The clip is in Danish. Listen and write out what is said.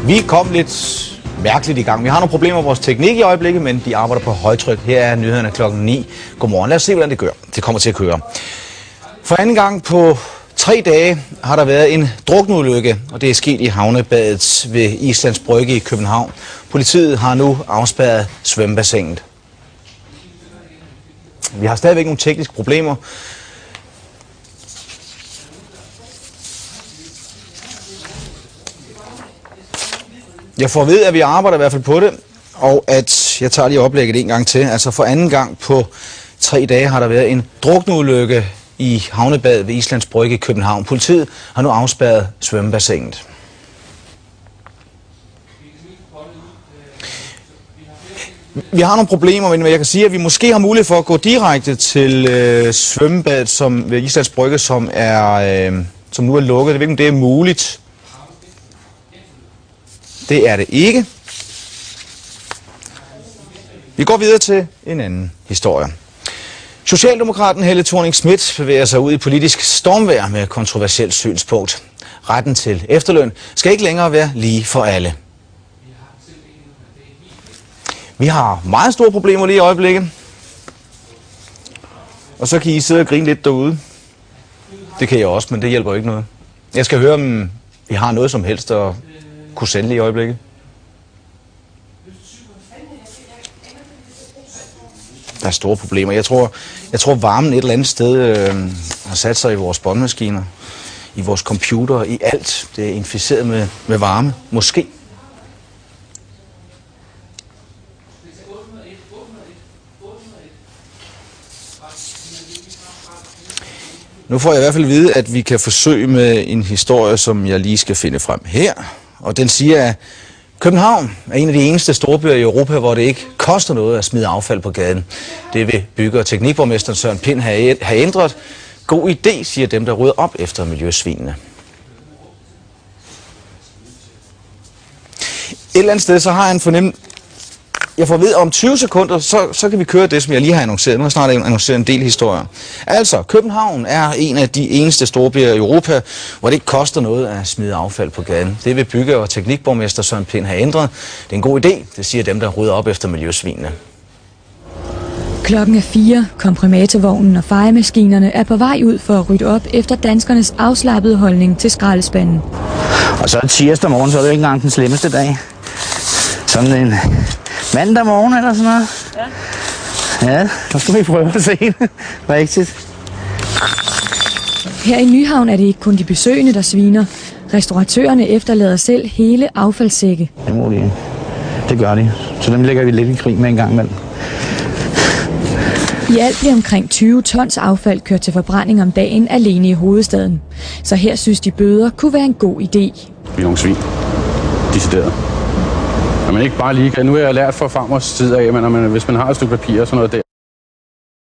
Vi kom lidt mærkeligt i gang. Vi har nogle problemer med vores teknik i øjeblikket, men de arbejder på højtryk. Her er nyhederne klokken 9. Godmorgen. Lad os se, hvordan det gør. Det kommer til at køre. For anden gang på 3 dage har der været en drukneulykke, og det er sket i havnebadet ved Islands Brygge i København. Politiet har nu afspærret svømmebassinet. Vi har stadigvæk nogle tekniske problemer. Jeg får at vide, at vi arbejder i hvert fald på det, og at jeg tager lige oplægget en gang til. Altså for anden gang på 3 dage har der været en drukneulykke i havnebadet ved Islands Brygge i København. Politiet har nu afspærret svømmebassinet. Vi har nogle problemer, men jeg kan sige, at vi måske har mulighed for at gå direkte til svømmebadet som ved Islands Brygge, som nu er lukket. Jeg ved ikke, om det er muligt. Det er det ikke. Vi går videre til en anden historie. Socialdemokraten Helle Thorning-Schmidt bevæger sig ud i politisk stormvejr med et kontroversielt synspunkt. Retten til efterløn skal ikke længere være lige for alle. Vi har meget store problemer lige i øjeblikket. Og så kan I sidde og grine lidt derude. Det kan jeg også, men det hjælper ikke noget. Jeg skal høre, om vi har noget som helst at kunne sende lige i øjeblikket. Der er store problemer. Jeg tror varmen et eller andet sted har sat sig i vores båndmaskiner, i vores computer, i alt. Det er inficeret med varme. Måske. Nu får jeg i hvert fald at vide, at vi kan forsøge med en historie, som jeg lige skal finde frem her. Og den siger, at København er en af de eneste storbyer i Europa, hvor det ikke koster noget at smide affald på gaden. Det vil bygge- og teknikborgmester Søren Pind have ændret. God idé, siger dem, der rydder op efter miljøsvinene. Et eller andet sted, så har jeg en fornemmelse. Jeg får at vide, om 20 sekunder, så kan vi køre det, som jeg lige har annonceret. Nu har jeg snart annonceret en del historier. Altså, København er en af de eneste storbyer i Europa, hvor det ikke koster noget at smide affald på gaden. Det vil bygge- og teknikborgmester Søren Pind have ændret. Det er en god idé, det siger dem, der rydder op efter miljøsvinene. Klokken er 4. Komprimatorvognen og fejemaskinerne er på vej ud for at rydde op efter danskernes afslappede holdning til skraldespanden. Og så tirsdag morgen, så er det ikke engang den slemmeste dag. Sådan en mandag morgen eller sådan noget. Ja, så skal vi prøve at se det. Rigtigt. Her i Nyhavn er det ikke kun de besøgende, der sviner. Restauratørerne efterlader selv hele affaldssække. Det gør de. Så dem lægger vi lidt i krig med en gang imellem. I alt bliver omkring 20 tons affald kørt til forbrænding om dagen alene i hovedstaden. Så her synes de bøder kunne være en god idé. Vi er nogle svin. Decideret. At man ikke bare lige kan. Nu har jeg lært fra farmers tid af, at hvis man har et stykke papir og sådan noget der,